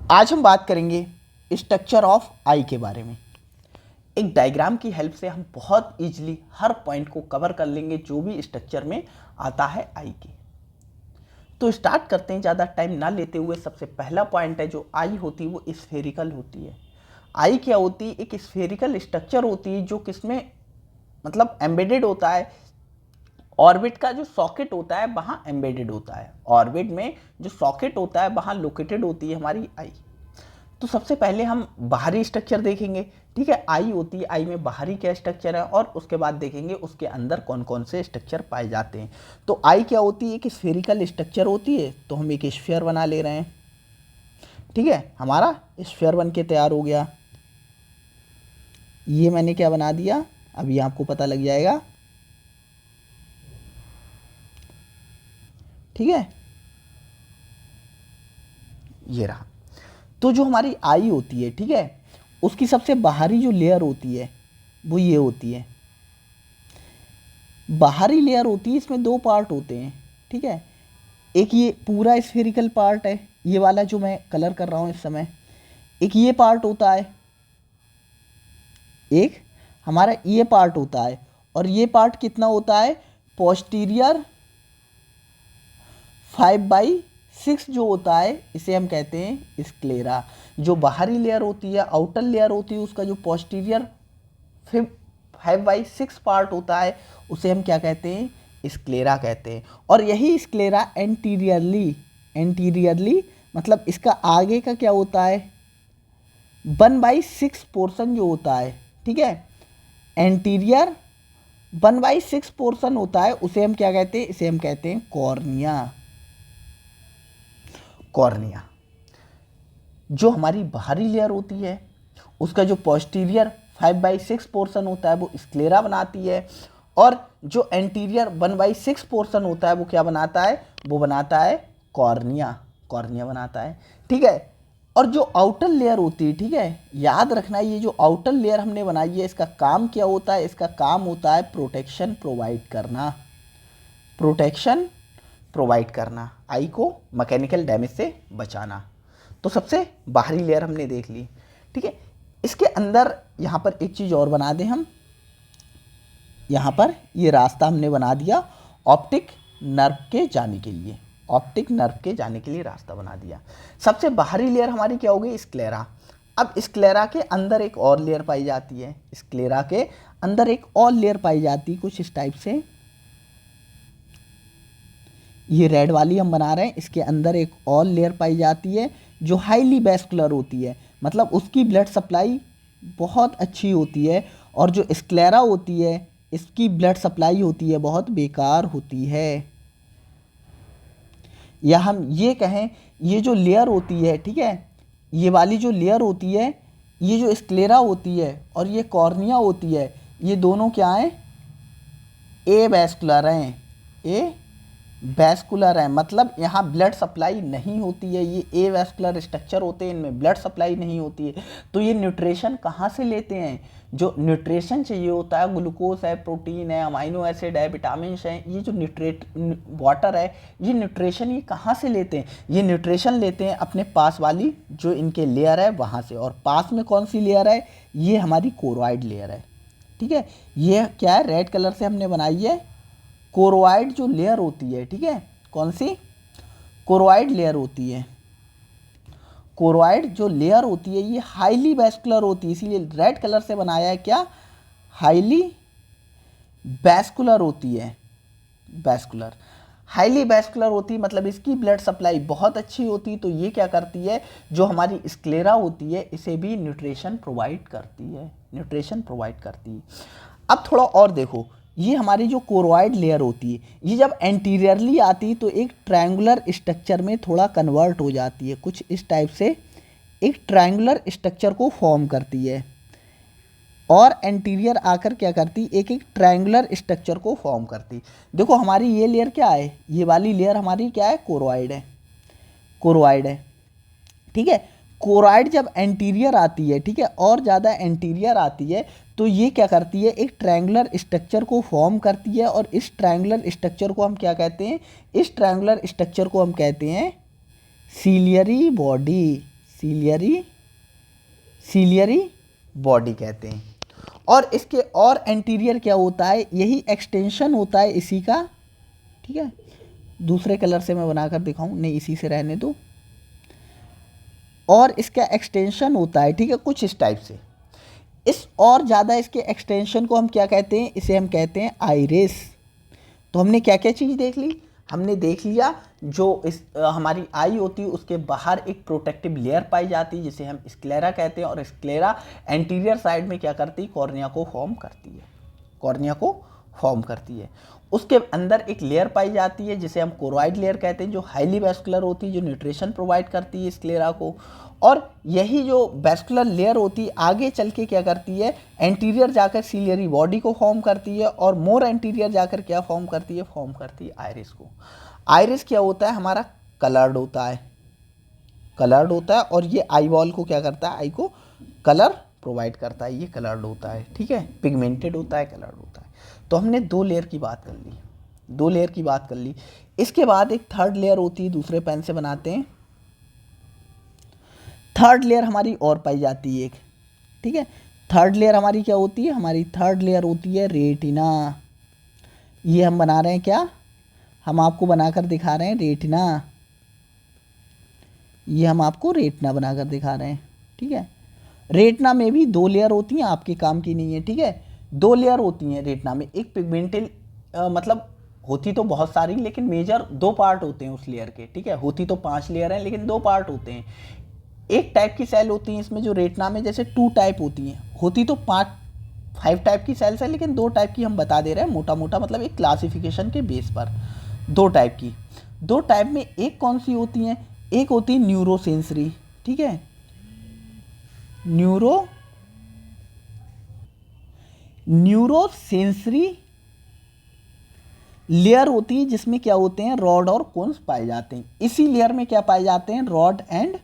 आज हम बात करेंगे स्ट्रक्चर ऑफ आई के बारे में। एक डायग्राम की हेल्प से हम बहुत इजीली हर पॉइंट को कवर कर लेंगे जो भी स्ट्रक्चर में आता है आई के। तो स्टार्ट करते हैं ज़्यादा टाइम ना लेते हुए। सबसे पहला पॉइंट है जो आई होती है वो स्फेरिकल होती है। आई क्या होती है? एक स्फेरिकल स्ट्रक्चर होती है जो किसमें मतलब एम्बेडेड होता है। ऑर्बिट का जो सॉकेट होता है वहाँ एम्बेडेड होता है। ऑर्बिट में जो सॉकेट होता है वहाँ लोकेटेड होती है हमारी आई। तो सबसे पहले हम बाहरी स्ट्रक्चर देखेंगे, ठीक है। आई होती है, आई में बाहरी क्या स्ट्रक्चर है और उसके बाद देखेंगे उसके अंदर कौन कौन से स्ट्रक्चर पाए जाते हैं। तो आई क्या होती है? एक स्फेरिकल स्ट्रक्चर होती है। तो हम एक स्फीयर बना ले रहे हैं, ठीक है। हमारा स्फीयर बन के तैयार हो गया। ये मैंने क्या बना दिया, अभी आपको पता लग जाएगा, ठीक है। ये रहा। तो जो हमारी आई होती है, ठीक है, उसकी सबसे बाहरी जो लेयर होती है वो ये होती है। बाहरी लेयर होती है, इसमें दो पार्ट होते हैं, ठीक है। एक ये पूरा स्फेरिकल पार्ट है, ये वाला जो मैं कलर कर रहा हूँ इस समय। एक ये पार्ट होता है, एक हमारा ये पार्ट होता है। और ये पार्ट कितना होता है? पोस्टीरियर 5/6 जो होता है इसे हम कहते हैं स्क्लेरा। जो बाहरी लेयर होती है, आउटर लेयर होती है, उसका जो पोस्टीरियर 5/6 पार्ट होता है उसे हम क्या कहते हैं? स्क्लेरा कहते हैं। और यही स्क्लेरा एंटीरियरली मतलब इसका आगे का क्या होता है? 1/6 पोर्शन जो होता है, ठीक है, एंटीरियर 1/6 पोर्शन होता है, उसे हम क्या कहते हैं? इसे हम कहते हैं कॉर्निया। कॉर्निया जो हमारी बाहरी लेयर होती है उसका जो पोस्टीरियर 5/6 पोर्शन होता है वो स्क्लेरा बनाती है। और जो एंटीरियर 1/6 पोर्शन होता है वो क्या बनाता है? वो बनाता है कॉर्निया। कॉर्निया बनाता है, ठीक है। और जो आउटर लेयर होती है, ठीक है, याद रखना ये जो आउटर लेयर हमने बनाई है इसका काम क्या होता है? इसका काम होता है प्रोटेक्शन प्रोवाइड करना। प्रोटेक्शन प्रोवाइड करना, आई को मैकेनिकल डैमेज से बचाना। तो सबसे बाहरी लेयर हमने देख ली, ठीक है। इसके अंदर यहाँ पर एक चीज़ और बना दें हम। यहाँ पर ये रास्ता हमने बना दिया ऑप्टिक नर्व के जाने के लिए। ऑप्टिक नर्व के जाने के लिए रास्ता बना दिया। सबसे बाहरी लेयर हमारी क्या होगी? स्क्लेरा। अब स्क्लेरा के अंदर एक और लेयर पाई जाती है। स्क्लेरा के अंदर एक और लेयर पाई जाती है कुछ इस टाइप से। ये रेड वाली हम बना रहे हैं, इसके अंदर एक और लेयर पाई जाती है जो हाईली वैस्कुलर होती है, मतलब उसकी ब्लड सप्लाई बहुत अच्छी होती है। और जो स्क्लेरा होती है इसकी ब्लड सप्लाई होती है बहुत बेकार होती है। या हम ये कहें ये जो लेयर होती है, ठीक है, ये वाली जो लेयर होती है, ये जो स्क्लेरा होती है और ये कॉर्निया होती है, ये दोनों क्या हैं? ए वैस्कुलर हैं। ए वैस्कुलर है, मतलब यहाँ ब्लड सप्लाई नहीं होती है। ये ए वैस्कुलर स्ट्रक्चर होते हैं, इनमें ब्लड सप्लाई नहीं होती है। तो ये न्यूट्रिशन कहाँ से लेते हैं? जो न्यूट्रिशन चाहिए होता है, ग्लूकोज है, प्रोटीन है, अमाइनो एसिड है, विटामिन है, ये जो वाटर है, ये न्यूट्रिशन ये कहाँ से लेते हैं? ये न्यूट्रिशन लेते हैं अपने पास वाली जो इनके लेयर है वहाँ से। और पास में कौन सी लेयर है? ये हमारी कोरोइड लेयर है, ठीक है। ये क्या है? रेड कलर से हमने बनाई है। कोरोइड जो लेयर होती है, ठीक है, कौन सी? कोरोइड लेयर होती है। कोरोइड जो लेयर होती है ये हाईली वैस्कुलर होती है, इसीलिए रेड कलर से बनाया है। क्या? हाईली वैस्कुलर होती है। वैस्कुलर, हाईली वैस्कुलर होती है, मतलब इसकी ब्लड सप्लाई बहुत अच्छी होती है। तो ये क्या करती है? जो हमारी स्क्लेरा होती है इसे भी न्यूट्रिशन प्रोवाइड करती है। न्यूट्रिशन प्रोवाइड करती है। अब थोड़ा और देखो, ये हमारी जो कोरोइड लेयर होती है ये जब एंटीरियरली आती है तो एक ट्रायंगुलर स्ट्रक्चर में थोड़ा कन्वर्ट हो जाती है, कुछ इस टाइप से एक ट्रायंगुलर स्ट्रक्चर को फॉर्म करती है। और एंटीरियर आकर क्या करती? एक एक ट्रायंगुलर स्ट्रक्चर को फॉर्म करती। देखो हमारी ये लेयर क्या है? ये वाली लेयर हमारी क्या है? कोरोइड है। कोरोइड है, ठीक है। कोरोइड जब एंटीरियर आती है, ठीक है, और ज़्यादा एंटीरियर आती है तो ये क्या करती है? एक ट्रायंगुलर स्ट्रक्चर को फॉर्म करती है। और इस ट्रायंगुलर स्ट्रक्चर को हम क्या कहते हैं? इस ट्रायंगुलर स्ट्रक्चर को हम कहते हैं सीलियरी बॉडी। सीलियरी बॉडी कहते हैं। और इसके और एंटीरियर क्या होता है, यही एक्सटेंशन होता है इसी का, ठीक है। दूसरे कलर से मैं बनाकर दिखाऊं, नहीं इसी से रहने दो। और इसका एक्सटेंशन होता है, ठीक है, कुछ इस टाइप से। इस और ज़्यादा इसके एक्सटेंशन को हम क्या कहते हैं, इसे हम कहते हैं आइरिस। तो हमने क्या क्या चीज़ देख ली, हमने देख लिया जो इस हमारी आई होती है उसके बाहर एक प्रोटेक्टिव लेयर पाई जाती है जिसे हम स्क्लेरा कहते हैं, और स्क्लेरा एंटीरियर साइड में क्या करती है, कॉर्निया को फॉर्म करती है, कॉर्निया को फॉर्म करती है। उसके अंदर एक लेयर पाई जाती है जिसे हम कोरॉइड लेयर कहते हैं, जो हाईली वैस्कुलर होती है, जो न्यूट्रिशन प्रोवाइड करती है स्क्लेरा को। और यही जो वैस्कुलर लेयर होती है आगे चल के क्या करती है, एंटीरियर जाकर सीलियरी बॉडी को फॉर्म करती है, और मोर एंटीरियर जाकर क्या फॉर्म करती है आइरिस को। आइरिस क्या होता है, हमारा कलर्ड होता है, कलर्ड होता है, और ये आई बॉल को क्या करता है, आई को कलर प्रोवाइड करता है, ये कलर्ड होता है, ठीक है, पिगमेंटेड होता है, कलर्ड होता है। तो हमने 2 लेयर की बात कर ली, 2 लेयर की बात कर ली। इसके बाद एक थर्ड लेयर होती है, दूसरे पेन से बनाते हैं। थर्ड लेयर हमारी और पाई जाती है एक, ठीक है। थर्ड लेयर हमारी क्या होती है, हमारी थर्ड लेयर होती है रेटिना। ये हम बना रहे हैं क्या, हम आपको बनाकर दिखा रहे हैं रेटिना, ये हम आपको रेटिना बनाकर दिखा रहे हैं, ठीक है। रेटिना में भी 2 लेयर होती हैं, आपके काम की नहीं है, ठीक है। 2 लेयर होती हैं रेटिना में, एक पिगमेंटल मतलब होती तो बहुत सारी, लेकिन मेजर 2 पार्ट होते हैं उस लेयर के, ठीक है। होती तो 5 लेयर हैं, लेकिन 2 पार्ट होते हैं। एक टाइप की सेल होती है इसमें जो रेटिना में, जैसे 2 टाइप होती हैं, होती तो 5 टाइप की सेल्स है, लेकिन 2 टाइप की हम बता दे रहे हैं मोटा मोटा, मतलब एक क्लासिफिकेशन के बेस पर 2 टाइप की। 2 टाइप में एक कौन सी होती हैं, एक होती है न्यूरोसेंसरी, ठीक है, न्यूरोसेंसरी लेयर होती है जिसमें क्या होते हैं, रॉड और कोन्स पाए जाते हैं। इसी लेयर में क्या पाए जाते हैं, रॉड एंड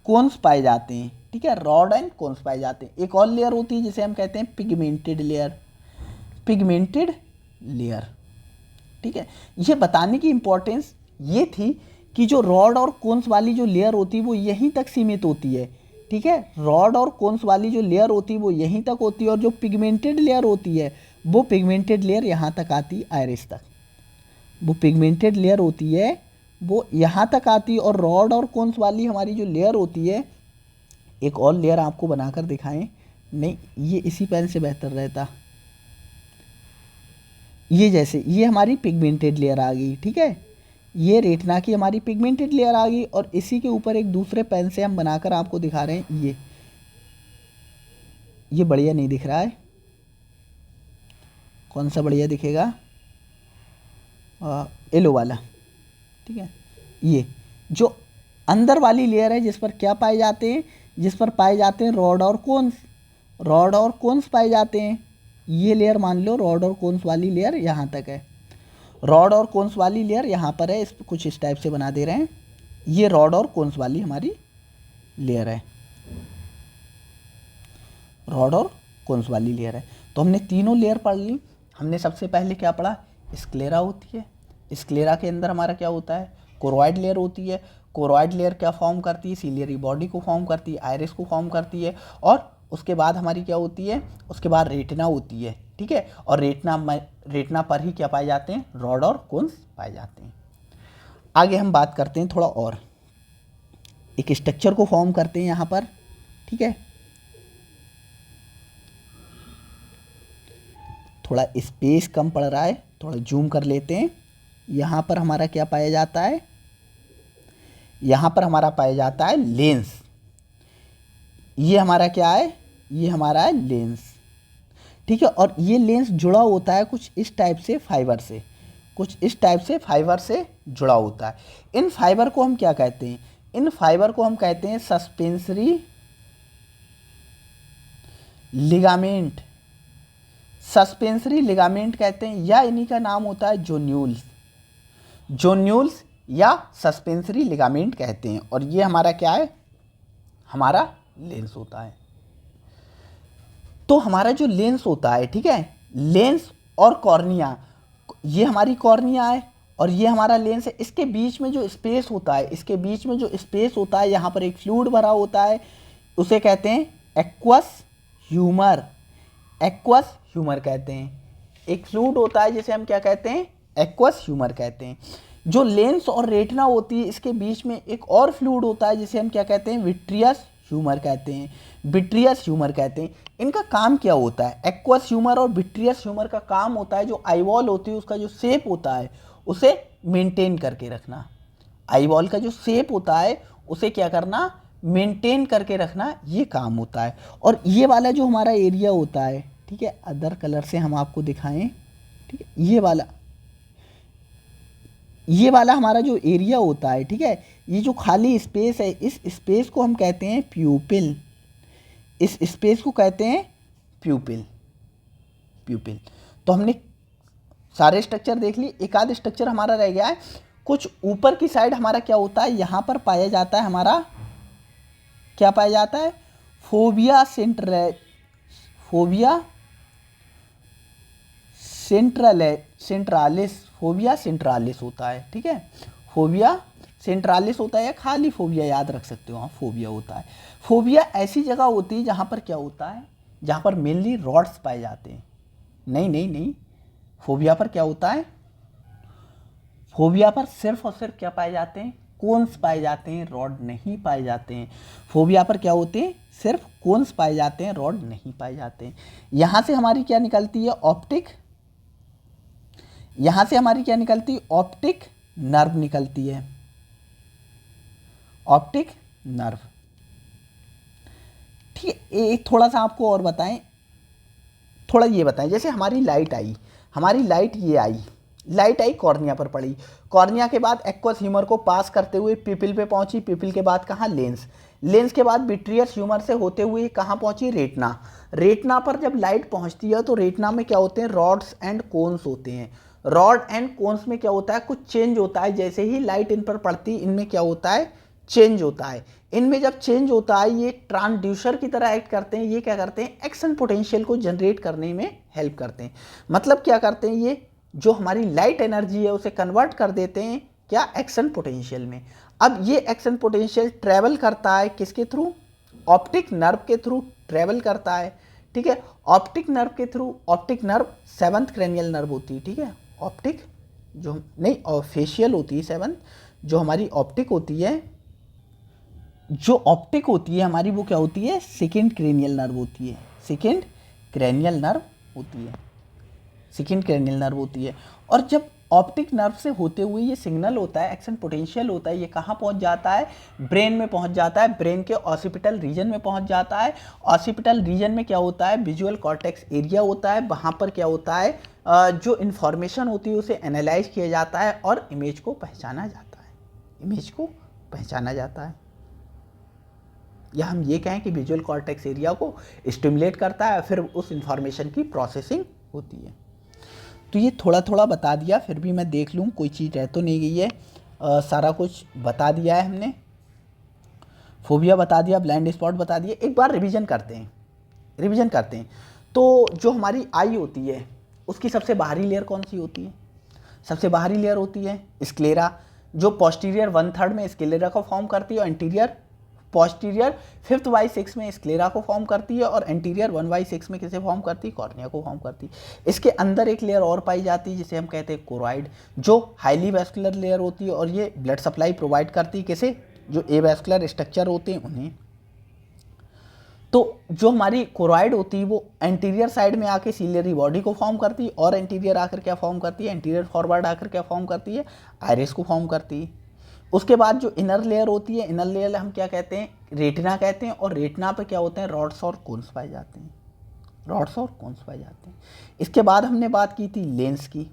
कोन्स पाए जाते हैं, ठीक है, रॉड एंड कोन्स पाए जाते हैं। एक और लेयर होती है जिसे हम कहते हैं पिगमेंटेड लेयर, पिगमेंटेड लेयर, ठीक है। ये बताने की इंपॉर्टेंस ये थी कि जो रॉड और कोन्स वाली जो लेयर होती है वो यहीं तक सीमित होती है, ठीक है। रॉड और कोन्स वाली जो लेयर होती है वो यहीं तक होती है, और जो पिगमेंटेड लेयर होती है वो पिगमेंटेड लेयर यहाँ तक आती है, आइरिस तक। वो पिगमेंटेड लेयर होती है वो यहाँ तक आती है, और रॉड और कोन्स वाली हमारी जो लेयर होती है, एक और लेयर आपको बनाकर दिखाएं, नहीं ये इसी पेन से बेहतर रहता, ये जैसे ये हमारी पिगमेंटेड लेयर आ गई, ठीक है, ये रेटिना की हमारी पिगमेंटेड लेयर आ गई, और इसी के ऊपर एक दूसरे पेन से हम बनाकर आपको दिखा रहे हैं। ये बढ़िया नहीं दिख रहा है, कौन सा बढ़िया दिखेगा, येलो वाला, ठीक है। ये जो अंदर वाली लेयर है जिस पर क्या पाए जाते हैं, जिस पर पाए जाते हैं रॉड और कोन्स, रॉड और कोन्स पाए जाते हैं। ये लेयर मान लो रॉड और कोन्स वाली लेयर यहाँ तक है, रॉड और कोन्स वाली लेयर यहाँ पर है, इस कुछ इस टाइप से बना दे रहे हैं। ये रॉड और कोन्स वाली हमारी लेयर है, रॉड और कोन्स वाली लेयर है। तो हमने तीनों लेयर पढ़ ली। हमने सबसे पहले क्या पढ़ा, स्क्लेरा होती है, स्क्लेरा के अंदर हमारा क्या होता है, कोरॉइड लेयर होती है। कोरॉइड लेयर क्या फॉर्म करती है, सीलियरी बॉडी को फॉर्म करती है, आइरिस को फॉर्म करती है, और उसके बाद हमारी क्या होती है, उसके बाद रेटिना होती है, ठीक है। और रेटिना पर ही क्या पाए जाते हैं, रॉड और कोन्स पाए जाते हैं। आगे हम बात करते हैं थोड़ा और, एक स्ट्रक्चर को फॉर्म करते हैं यहाँ पर, ठीक है। थोड़ा स्पेस कम पड़ रहा है, थोड़ा जूम कर लेते हैं। यहाँ पर हमारा क्या पाया जाता है, यहाँ पर हमारा पाया जाता है लेंस। ये हमारा क्या है, ये हमारा है लेंस, ठीक है। और ये लेंस जुड़ा होता है कुछ इस टाइप से फाइबर से, कुछ इस टाइप से फाइबर से जुड़ा होता है। इन फाइबर को हम क्या कहते हैं, इन फाइबर को हम कहते हैं सस्पेंसरी लिगामेंट, सस्पेंसरी लिगामेंट कहते हैं, या इन्हीं का नाम होता है जोन्यूल्स, जोन्यूल्स या सस्पेंसरी लिगामेंट कहते हैं। और ये हमारा क्या है, हमारा लेंस होता है। तो हमारा जो लेंस होता है, ठीक है, लेंस और कॉर्निया, ये हमारी कॉर्निया है और ये हमारा लेंस है। इसके बीच में जो स्पेस होता है, इसके बीच में जो स्पेस होता है, यहाँ पर एक फ्लूइड भरा होता है, उसे कहते हैं एक्वस ह्यूमर। एक्वस ह्यूमर कहते हैं। एक फ्लूइड होता है जिसे हम क्या कहते हैं, एक्वस ह्यूमर कहते हैं। जो लेंस और रेटिना होती है, इसके बीच में एक और फ्लूइड होता है जिसे हम क्या कहते हैं, विट्रियस ह्यूमर कहते हैं। विट्रियस ह्यूमर कहते हैं। इनका काम क्या होता है, एक्वस ह्यूमर और विट्रियस ह्यूमर का काम होता है जो आईबॉल होती है उसका जो शेप होता है उसे मेंटेन करके रखना। आईबॉल का जो शेप होता है उसे क्या करना, मेंटेन करके रखना, ये काम होता है। और ये वाला जो हमारा एरिया होता है, ठीक है, अदर कलर से हम आपको दिखाएं, ठीक है, ये वाला हमारा जो एरिया होता है, ठीक है, ये जो खाली स्पेस है, इस स्पेस को हम कहते हैं प्यूपिल। इस स्पेस को कहते हैं प्यूपिल। प्यूपिल। तो हमने सारे स्ट्रक्चर देख लिए, एक आध स्ट्रक्चर हमारा रह गया है। कुछ ऊपर की साइड हमारा क्या होता है, यहाँ पर पाया जाता है हमारा, क्या पाया जाता है, फोविया सेंट्रालिस। फोविया सेंट्रालिस होता है, ठीक है, फोविया सेंट्रालिस होता है, या खाली फोविया याद रख सकते हो, हाँ फोविया होता है। फोविया ऐसी जगह होती है जहाँ पर क्या होता है, जहाँ पर मेनली रॉड्स पाए जाते हैं। नहीं, फोविया पर क्या होता है, फोविया पर सिर्फ और सिर्फ क्या पाए जाते हैं, कोन्स पाए जाते हैं, रॉड नहीं पाए जाते हैं। फोविया पर क्या होते हैं, सिर्फ कोन्स पाए जाते हैं, रॉड नहीं पाए जाते हैं। यहाँ से हमारी क्या निकलती है, ऑप्टिक, यहाँ से हमारी क्या निकलती है, ऑप्टिक नर्व निकलती है, ऑप्टिक नर्व। ठीक है, एक थोड़ा सा आपको और बताएं, थोड़ा ये बताएं, जैसे हमारी लाइट आई, हमारी लाइट ये आई, लाइट आई कॉर्निया पर पड़ी, कॉर्निया के बाद एक्वस ह्यूमर को पास करते हुए पिपिल पे पहुंची, पिपिल के बाद कहाँ, लेंस, लेंस के बाद विट्रियस ह्यूमर से होते हुए कहाँ पहुंची, रेटिना। रेटिना पर जब लाइट पहुंचती है तो रेटिना में क्या होते हैं, रॉड्स एंड कोन्स होते हैं। रॉड एंड कोन्स में क्या होता है, कुछ चेंज होता है, जैसे ही लाइट इन पर पड़ती है इनमें क्या होता है, चेंज होता है। इनमें जब चेंज होता है ये ट्रांसड्यूसर की तरह एक्ट करते हैं। ये क्या करते हैं, एक्शन पोटेंशियल को जनरेट करने में हेल्प करते हैं। मतलब क्या करते हैं, ये जो हमारी लाइट एनर्जी है उसे कन्वर्ट कर देते हैं क्या, एक्शन पोटेंशियल में। अब ये एक्शन पोटेंशियल ट्रेवल करता है किसके थ्रू, ऑप्टिक नर्व के थ्रू ट्रेवल करता है, ठीक है। ऑप्टिक नर्व के through, optic nerve 7th cranial nerve होती है, ठीक है, ऑप्टिक जो नहीं, और फेशियल होती है 7th, जो हमारी ऑप्टिक होती है, जो ऑप्टिक होती है हमारी, वो क्या होती है, 2nd क्रेनियल नर्व होती है, 2nd क्रेनियल नर्व होती है, 2nd क्रेनियल नर्व होती है। और जब ऑप्टिक नर्व से होते हुए ये सिग्नल होता है, एक्शन पोटेंशियल होता है, ये कहाँ पहुँच जाता है, ब्रेन में पहुँच जाता है, ब्रेन के ऑसिपिटल रीजन में पहुँच जाता है। ऑसिपिटल रीजन में क्या होता है, विजुअल कॉर्टेक्स एरिया होता है, वहाँ पर क्या होता है, जो इन्फॉर्मेशन होती है उसे एनालाइज किया जाता है और इमेज को पहचाना जाता है, इमेज को पहचाना जाता है। या हम ये कहें कि विजुअल कॉर्टेक्स एरिया को स्टिमुलेट करता है, फिर उस इंफॉर्मेशन की प्रोसेसिंग होती है। तो ये थोड़ा थोड़ा बता दिया, फिर भी मैं देख लूँ कोई चीज़ रह तो नहीं गई है। सारा कुछ बता दिया है हमने, फोबिया बता दिया, ब्लाइंड स्पॉट बता दिए। एक बार रिवीजन करते हैं। तो जो हमारी आई होती है उसकी सबसे बाहरी लेयर कौन सी होती है, सबसे बाहरी लेयर होती है स्क्लेरा, जो पोस्टीरियर 1/3 में स्क्लेरा को फॉर्म करती है, और एंटीरियर पोस्टीरियर 5/6 में स्क्लेरा को फॉर्म करती है, और एंटीरियर 1/6 में किसे फॉर्म करती है, कॉर्निया को फॉर्म करती है। इसके अंदर एक लेयर और पाई जाती है जिसे हम कहते हैं कोरॉइड, जो हाईली वैस्कुलर लेयर होती है, और ये ब्लड सप्लाई प्रोवाइड करती है किसे, जो एवैस्कुलर स्ट्रक्चर होते हैं उन्हें। तो जो हमारी कोरॉइड होती है वो एंटीरियर साइड में आके सीलियरी बॉडी को फॉर्म करती है, और एंटीरियर आकर क्या फॉर्म करती है, एंटीरियर फॉरवर्ड आकर क्या फॉर्म करती है, आइरिस को फॉर्म करती है। उसके बाद जो इनर लेयर होती है, इनर लेयर हम क्या कहते हैं, रेटिना कहते हैं, और रेटिना पे क्या होते हैं, रॉड्स और कोन्स पाए जाते हैं, रॉड्स और कोन्स पाए जाते हैं। इसके बाद हमने बात की थी लेंस की,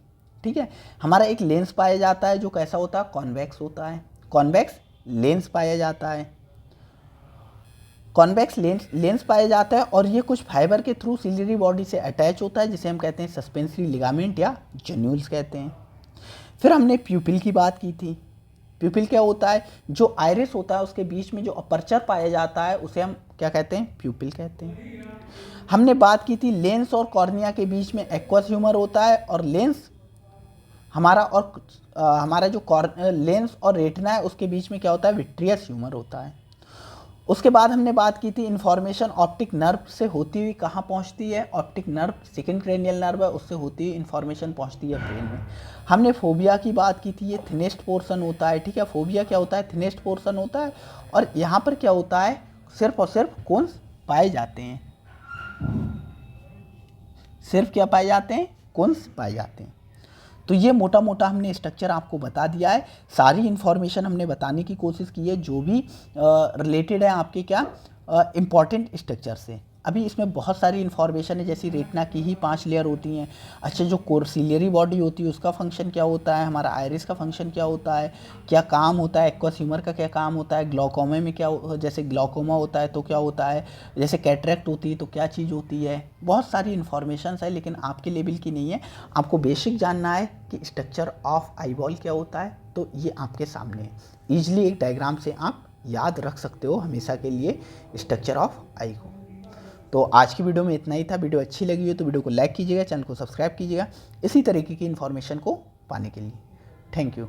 ठीक है। हमारा एक लेंस पाया जाता है जो कैसा होता है, कॉन्वेक्स होता है, कॉन्वेक्स लेंस पाया जाता है, कॉन्वेक्स लेंस पाया जाता है, और ये कुछ फाइबर के थ्रू सिलियरी बॉडी से अटैच होता है जिसे हम कहते हैं सस्पेंसरी लिगामेंट या जन्यूल्स कहते हैं। फिर हमने प्यूपिल की बात की थी। प्यूपिल क्या होता है, जो आइरिस होता है उसके बीच में जो अपर्चर पाया जाता है उसे हम क्या कहते हैं, प्यूपिल कहते हैं। हमने बात की थी लेंस और कॉर्निया के बीच में एक्वस ह्यूमर होता है, और लेंस हमारा जो लेंस और रेटिना है उसके बीच में क्या होता है, विट्रियस ह्यूमर होता है। उसके बाद हमने बात की थी इन्फॉर्मेशन ऑप्टिक नर्व से होती हुई कहाँ पहुँचती है, optic nerve second cranial nerve है, उससे होती हुई इन्फॉर्मेशन पहुँचती है ब्रेन में। हमने फोबिया की बात की थी, ये थिनेस्ट पोर्शन होता है, ठीक है। फोबिया क्या होता है, थिनेस्ट पोर्शन होता है, और यहाँ पर क्या होता है, सिर्फ और सिर्फ कोन्स पाए जाते हैं, सिर्फ क्या पाए जाते हैं, कोन्स पाए जाते हैं। तो ये मोटा मोटा हमने स्ट्रक्चर आपको बता दिया है, सारी इन्फॉर्मेशन हमने बताने की कोशिश की है जो भी रिलेटेड है आपके क्या इम्पॉर्टेंट स्ट्रक्चर से। अभी इसमें बहुत सारी इन्फॉर्मेशन है, जैसी रेटिना की ही 5 लेयर होती हैं। अच्छा, जो कोर्सिलियरी बॉडी होती है उसका फंक्शन क्या होता है, हमारा आइरिस का फंक्शन क्या होता है, क्या काम होता है, एक्वस ह्यूमर का क्या काम होता है, ग्लाउकोमा में क्या, जैसे ग्लाउकोमा होता है तो क्या होता है, जैसे कैटरेक्ट होती है तो क्या चीज़ होती है। बहुत सारी इन्फॉर्मेशन है, लेकिन आपके लेवल की नहीं है। आपको बेसिक जानना है कि स्ट्रक्चर ऑफ आई बॉल क्या होता है, तो ये आपके सामने है। ईजिली एक डायग्राम से आप याद रख सकते हो हमेशा के लिए स्ट्रक्चर ऑफ आई को। तो आज की वीडियो में इतना ही था। वीडियो अच्छी लगी हो तो वीडियो को लाइक कीजिएगा, चैनल को सब्सक्राइब कीजिएगा इसी तरीके की इन्फॉर्मेशन को पाने के लिए। Thank you.